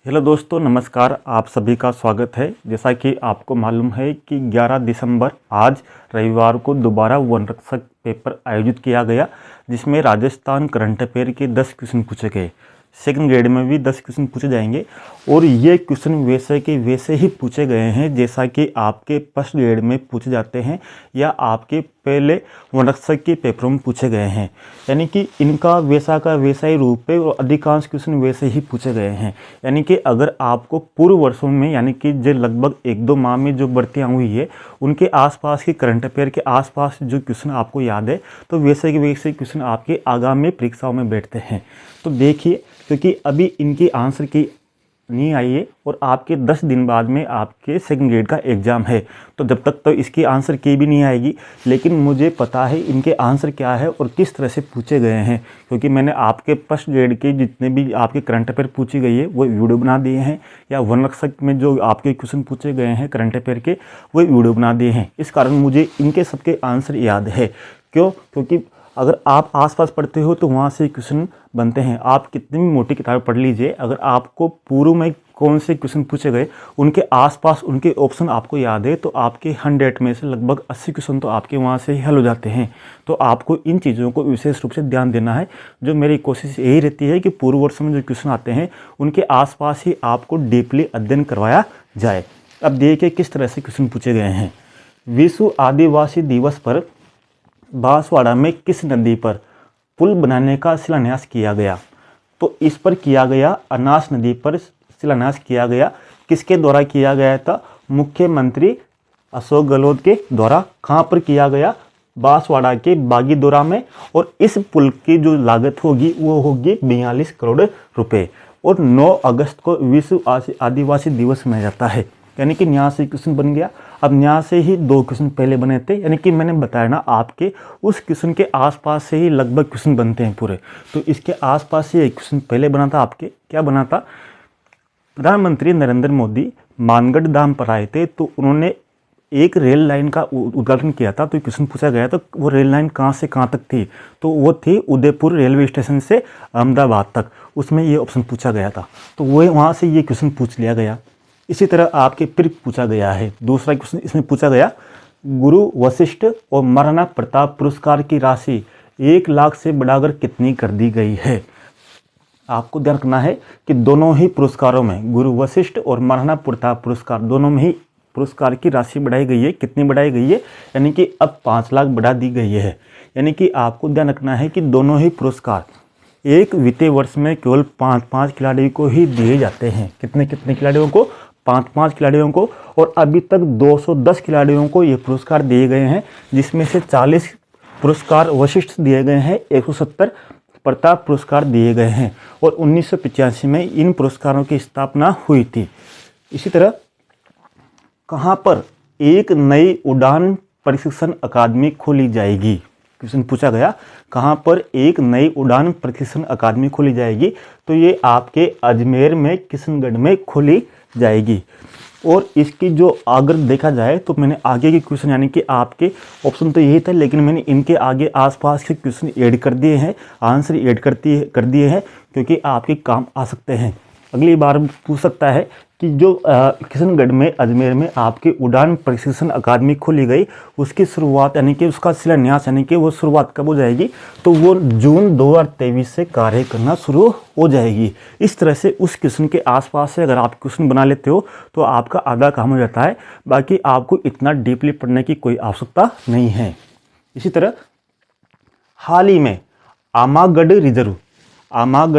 Hello दोस्तों, नमस्कार। आप सभी का स्वागत है। जैसा कि आपको मालूम है कि 11 दिसंबर आज रविवार को दोबारा वन रक्षक पेपर आयोजित किया गया, जिसमें राजस्थान करंट अफेयर के 10 क्वेश्चन पूछे गए। सेकंड ग्रेड में भी 10 क्वेश्चन पूछे जाएंगे और ये क्वेश्चन वैसे के वैसे ही पूछे गए हैं जैसा कि आपके फर्स्ट ग्रेड में पूछे जाते हैं या आपके पहले वन रक्षक के पेपरों में पूछे गए हैं। यानी कि इनका वैसा का वैसा ही रूप है और अधिकांश क्वेश्चन वैसे ही पूछे गए हैं। यानी कि अगर आपको पूर्व वर्षों में यानी कि जो लगभग 1-2 माह में जो भर्तियाँ हुई है उनके आसपास के करंट अफेयर के आसपास जो क्वेश्चन आपको याद है तो वैसे के वैसे क्वेश्चन आपके आगामी परीक्षाओं में बैठते हैं। तो देखिए, क्योंकि अभी इनकी आंसर की नहीं आई है और आपके 10 दिन बाद में आपके सेकंड ग्रेड का एग्ज़ाम है, तो जब तक तो इसकी आंसर की भी नहीं आएगी। लेकिन मुझे पता है इनके आंसर क्या है और किस तरह से पूछे गए हैं, क्योंकि मैंने आपके फर्स्ट ग्रेड के जितने भी आपके करंट अफेयर पूछी गई है वो वीडियो बना दिए हैं, या वन रक्षक में जो आपके क्वेश्चन पूछे गए हैं करंट अफेयर के वो वीडियो बना दिए हैं। इस कारण मुझे इनके सबके आंसर याद है। क्योंकि अगर आप आसपास पढ़ते हो तो वहाँ से क्वेश्चन बनते हैं। आप कितनी भी मोटी किताब पढ़ लीजिए, अगर आपको पूर्व में कौन से क्वेश्चन पूछे गए उनके आसपास उनके ऑप्शन आपको याद है तो आपके 100 में से लगभग 80 क्वेश्चन तो आपके वहाँ से ही हल हो जाते हैं। तो आपको इन चीज़ों को विशेष रूप से ध्यान देना है। जो मेरी कोशिश यही रहती है कि पूर्व वर्ष में जो क्वेश्चन आते हैं उनके आसपास ही आपको डीपली अध्ययन करवाया जाए। अब देखिए किस तरह से क्वेश्चन पूछे गए हैं। विश्व आदिवासी दिवस पर बांसवाड़ा में किस नदी पर पुल बनाने का शिलान्यास किया गया? तो इस पर किया गया अनास नदी पर शिलान्यास किया गया। किसके द्वारा किया गया था? मुख्यमंत्री अशोक गहलोत के द्वारा। कहाँ पर किया गया? बांसवाड़ा के बागीदोरा में। और इस पुल की जो लागत होगी वो होगी 42 करोड़ रुपए। और 9 अगस्त को विश्व आदिवासी दिवस मनाया जाता है। यानी कि यहाँ से क्वेश्चन बन गया। अब यहाँ से ही 2 क्वेश्चन पहले बने थे, यानी कि मैंने बताया ना आपके उस क्वेश्चन के आसपास से ही लगभग क्वेश्चन बनते हैं पूरे। तो इसके आसपास से एक क्वेश्चन पहले बना था आपके। क्या बना था? प्रधानमंत्री नरेंद्र मोदी मानगढ़ धाम पर आए थे तो उन्होंने एक रेल लाइन का उद्घाटन किया था। तो क्वेश्चन पूछा गया तो वो रेल लाइन कहाँ से कहाँ तक थी? तो वो थी उदयपुर रेलवे स्टेशन से अहमदाबाद तक। उसमें ये ऑप्शन पूछा गया था, तो वो वहाँ से ये क्वेश्चन पूछ लिया गया। इसी तरह आपके फिर पूछा गया है दूसरा क्वेश्चन। इसमें पूछा गया गुरु वशिष्ठ और महाराणा प्रताप पुरस्कार की राशि 1 लाख से बढ़ाकर कितनी कर दी गई है? आपको ध्यान रखना है कि दोनों ही पुरस्कारों में, गुरु वशिष्ठ और महाराणा प्रताप पुरस्कार, दोनों में ही पुरस्कार की राशि बढ़ाई गई है। कितनी बढ़ाई गई है? यानी कि अब 5 लाख बढ़ा दी गई है। यानी कि आपको ध्यान रखना है कि दोनों ही पुरस्कार एक वित्तीय वर्ष में केवल 5-5 खिलाड़ियों को ही दिए जाते हैं। कितने खिलाड़ियों को? 5-5 खिलाड़ियों को। और अभी तक 210 खिलाड़ियों को ये पुरस्कार दिए गए हैं, जिसमें से 40 पुरस्कार वशिष्ठ दिए गए हैं, 170 प्रताप पुरस्कार दिए गए हैं। और 1985 में इन पुरस्कारों की स्थापना हुई थी। इसी तरह कहाँ पर एक नई उड़ान प्रशिक्षण अकादमी खोली जाएगी? क्वेश्चन पूछा गया कहाँ पर एक नई उड़ान प्रशिक्षण अकादमी खोली जाएगी? तो ये आपके अजमेर में किशनगढ़ में खोली जाएगी। और इसकी जो अगर देखा जाए तो मैंने आगे के क्वेश्चन, यानी कि आपके ऑप्शन तो यही था, लेकिन मैंने इनके आगे आसपास के क्वेश्चन ऐड कर दिए हैं, आंसर ऐड कर दिए हैं, क्योंकि आपके काम आ सकते हैं। अगली बार पूछ सकता है कि जो किशनगढ़ में अजमेर में आपकी उड़ान प्रशिक्षण अकादमी खोली गई उसकी शुरुआत यानी कि उसका शिलान्यास यानी कि वो शुरुआत कब हो जाएगी? तो वो जून 2023 से कार्य करना शुरू हो जाएगी। इस तरह से उस क्वेश्चन के आसपास से अगर आप क्वेश्चन बना लेते हो तो आपका आधा काम हो जाता है। बाकी आपको इतना डीपली पढ़ने की कोई आवश्यकता नहीं है। इसी तरह हाल ही में आमागढ़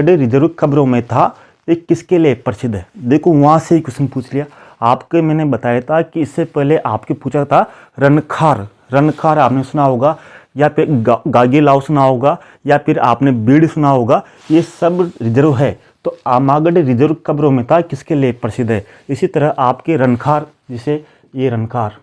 रिजर्व खबरों में था, ये किसके लिए प्रसिद्ध है? देखो वहाँ से ही क्वेश्चन पूछ लिया। आपके मैंने बताया था कि इससे पहले आपके पूछा था रनखार आपने सुना होगा, या फिर गागीलाव सुना होगा, या फिर आपने बीड़ सुना होगा। ये सब रिजर्व है। तो आमागढ़ रिजर्व खबरों में था, किसके लिए प्रसिद्ध है? इसी तरह आपके रनखार, जिसे ये रनखार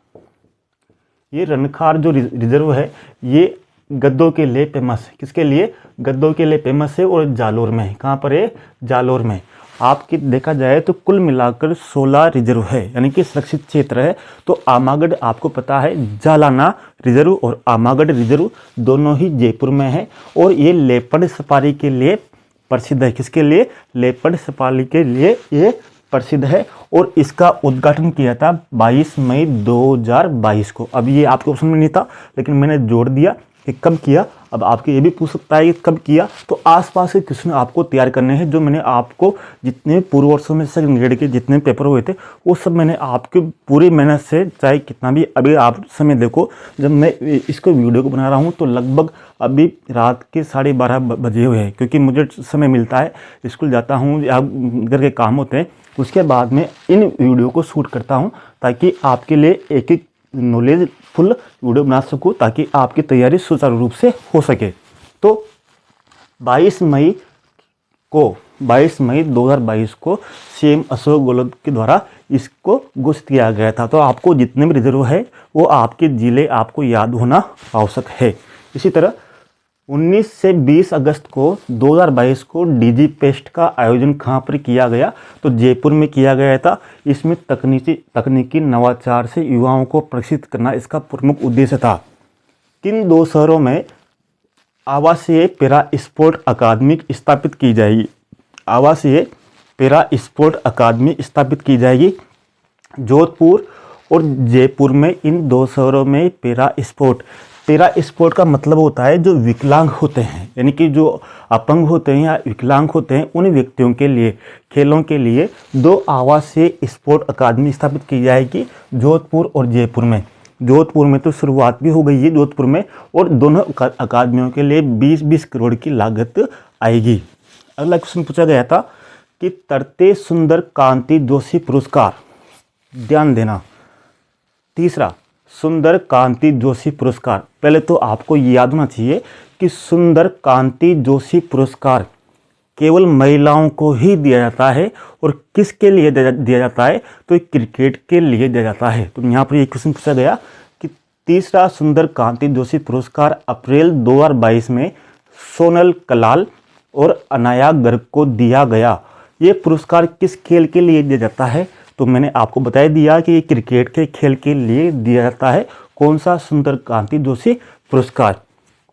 जो रिजर्व है ये गद्दों के लिए फेमस। किसके लिए? गद्दों के लिए फेमस है। और जालोर में, कहाँ पर है? जालोर में। आपकी देखा जाए तो कुल मिलाकर 16 रिजर्व है, यानी कि सुरक्षित क्षेत्र है। तो आमागढ़ आपको पता है जालाना रिजर्व और आमागढ़ रिजर्व दोनों ही जयपुर में है। और ये लेपर्ड सफारी के लिए प्रसिद्ध है। किसके लिए? लेपर्ड सफारी के लिए ये प्रसिद्ध है और इसका उद्घाटन किया था 22 मई 2022 को। अब ये आपके ऑप्शन में नहीं था लेकिन मैंने जोड़ दिया कि कब किया। अब आपके ये भी पूछ सकता है कि कब किया, तो आसपास के क्वेश्चन आपको तैयार करने हैं। जो मैंने आपको जितने पूर्व वर्षों में सेकंड ग्रेड के जितने पेपर हुए थे वो सब मैंने आपके पूरी मेहनत से, चाहे कितना भी, अभी आप समय देखो जब मैं इसको वीडियो को बना रहा हूँ तो लगभग अभी रात के 12:30 बजे हुए हैं, क्योंकि मुझे समय मिलता है, स्कूल जाता हूँ या घर के काम होते हैं, उसके बाद में इन वीडियो को शूट करता हूँ ताकि आपके लिए एक एक नॉलेज फुल वीडियो बना सकूँ ताकि आपकी तैयारी सुचारू रूप से हो सके। तो 22 मई 2022 को सीएम अशोक गहलोत के द्वारा इसको घोषित किया गया था। तो आपको जितने भी रिजर्व है वो आपके जिले आपको याद होना आवश्यक है। इसी तरह 19 से 20 अगस्त को 2022 को डीजी फेस्ट का आयोजन कहाँ पर किया गया, तो जयपुर में किया गया था। इसमें तकनीकी नवाचार से युवाओं को प्रशिक्षित करना इसका प्रमुख उद्देश्य था। किन 2 शहरों में आवासीय पैरा स्पोर्ट अकादमी स्थापित की जाएगी? आवासीय पैरा स्पोर्ट अकादमी स्थापित की जाएगी जोधपुर और जयपुर में। इन 2 शहरों में पैरा स्पोर्ट का मतलब होता है जो विकलांग होते हैं, यानी कि जो अपंग होते हैं या विकलांग होते हैं, उन व्यक्तियों के लिए खेलों के लिए 2 आवासीय स्पोर्ट अकादमी स्थापित की जाएगी जोधपुर और जयपुर में। जोधपुर में तो शुरुआत भी हो गई है जोधपुर में, और दोनों अकादमियों के लिए 20-20 करोड़ की लागत आएगी। अगला क्वेश्चन पूछा गया था कि तरते सुंदर कांति जोशी पुरस्कार, ध्यान देना, तीसरा सुंदर कांति जोशी पुरस्कार। पहले तो आपको याद होना चाहिए कि सुंदर कांति जोशी पुरस्कार केवल महिलाओं को ही दिया जाता है, और किसके लिए दिया जाता है, तो क्रिकेट के लिए दिया जाता है। तो यहाँ पर ये क्वेश्चन पूछा गया कि तीसरा सुंदर कांति जोशी पुरस्कार अप्रैल 2022 में सोनल कलाल और अनाया गर्ग को दिया गया। ये पुरस्कार किस खेल के लिए दिया जाता है, तो मैंने आपको बता दिया कि ये क्रिकेट के खेल के लिए दिया जाता है। कौन सा? सुंदर कांति जोशी पुरस्कार,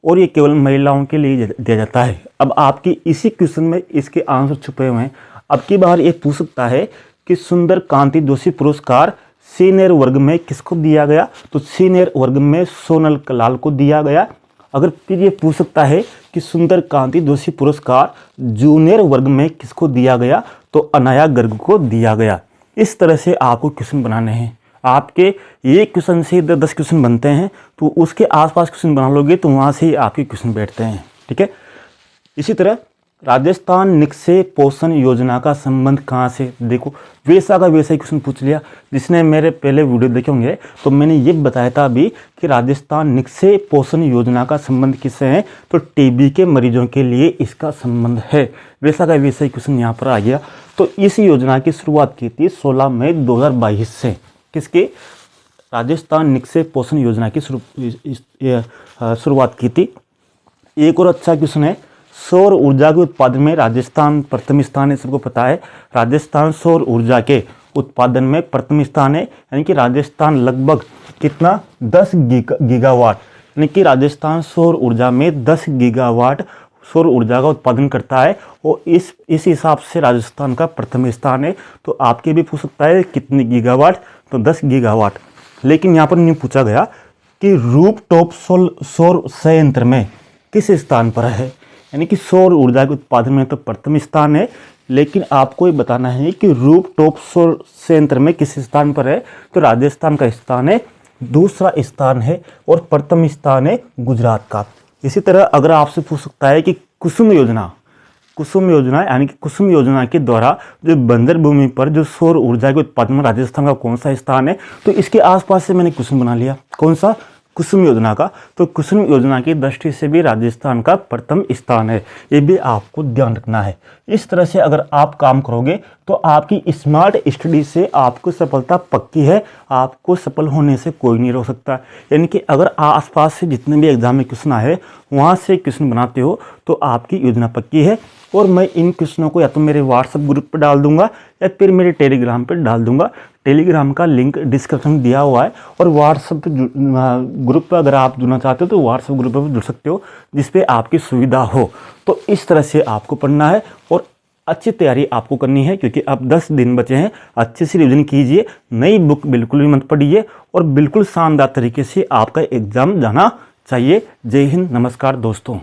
और ये केवल महिलाओं के लिए दिया जाता है। अब आपकी इसी क्वेश्चन में इसके आंसर छुपे हुए हैं। अब की बार ये पूछ सकता है कि सुंदर कांति जोशी पुरस्कार सीनियर वर्ग में किसको दिया गया, तो सीनियर वर्ग में सोनल कलाल को दिया गया। अगर फिर ये पूछ सकता है कि सुंदर कांति जोशी पुरस्कार जूनियर वर्ग में किसको दिया गया, तो अनाया गर्ग को दिया गया। इस तरह से आपको क्वेश्चन बनाने हैं। आपके ये क्वेश्चन से 10 क्वेश्चन बनते हैं, तो उसके आसपास क्वेश्चन बना लोगे तो वहाँ से ही आपके क्वेश्चन बैठते हैं। ठीक है। इसी तरह राजस्थान निक्षय पोषण योजना का संबंध कहाँ से, देखो वैसा का वैसा ही क्वेश्चन पूछ लिया। जिसने मेरे पहले वीडियो देखे होंगे तो मैंने ये बताया था अभी कि राजस्थान निक्षय पोषण योजना का संबंध किससे है, तो टीबी के मरीजों के लिए इसका संबंध है। वैसा का वैसा ही क्वेश्चन यहाँ पर आ गया। तो इस योजना की शुरुआत की थी 16 मई 2022 से। किसकी? राजस्थान निक्षय पोषण योजना की शुरुआत की थी। एक और अच्छा क्वेश्चन है, सौर ऊर्जा के उत्पादन में राजस्थान प्रथम स्थान है। सबको पता है राजस्थान सौर ऊर्जा के उत्पादन में प्रथम स्थान है, यानी कि राजस्थान लगभग कितना 10 गीगावाट, यानी कि राजस्थान सौर ऊर्जा में 10 गीगावाट सौर ऊर्जा का उत्पादन करता है, और इस हिसाब से राजस्थान का प्रथम स्थान है। तो आपके भी पूछ सकता है कितनी गीगावाट, तो 10 गीगावाट। लेकिन यहाँ पर नहीं पूछा गया कि रूफटॉप सौर संयंत्र में किस स्थान पर है, यानी कि सौर ऊर्जा के उत्पादन में तो प्रथम स्थान है, लेकिन आपको ये बताना है कि रूफटॉप सौर संयंत्र में किस स्थान पर है, तो राजस्थान का स्थान है, दूसरा स्थान है, और प्रथम स्थान है गुजरात का। इसी तरह अगर आपसे पूछ सकता है कि कुसुम योजना यानी कि कुसुम योजना के द्वारा जो बंजर भूमि पर जो सौर ऊर्जा के उत्पादन में राजस्थान का कौन सा स्थान है, तो इसके आसपास से मैंने क्वेश्चन बना लिया। कौन सा? कुसुम योजना का। तो कुसुम योजना की दृष्टि से भी राजस्थान का प्रथम स्थान है, ये भी आपको ध्यान रखना है। इस तरह से अगर आप काम करोगे तो आपकी स्मार्ट स्टडी से आपको सफलता पक्की है, आपको सफल होने से कोई नहीं रोक सकता। यानी कि अगर आसपास से जितने भी एग्जाम में क्वेश्चन आए वहाँ से क्वेश्चन बनाते हो तो आपकी योजना पक्की है। और मैं इन क्वेश्चनों को या तो मेरे व्हाट्सएप ग्रुप पर डाल दूंगा या फिर मेरे टेलीग्राम पर डाल दूंगा। टेलीग्राम का लिंक डिस्क्रिप्शन में दिया हुआ है, और व्हाट्सएप ग्रुप पर अगर आप जुड़ना चाहते हो तो व्हाट्सएप ग्रुप पर भी जुड़ सकते हो, जिस पे आपकी सुविधा हो। तो इस तरह से आपको पढ़ना है, और अच्छी तैयारी आपको करनी है क्योंकि अब 10 दिन बचे हैं। अच्छे से रिवीजन कीजिए, नई बुक बिल्कुल भी मत पढ़िए और बिल्कुल शानदार तरीके से आपका एग्जाम जाना चाहिए। जय हिंद, नमस्कार दोस्तों।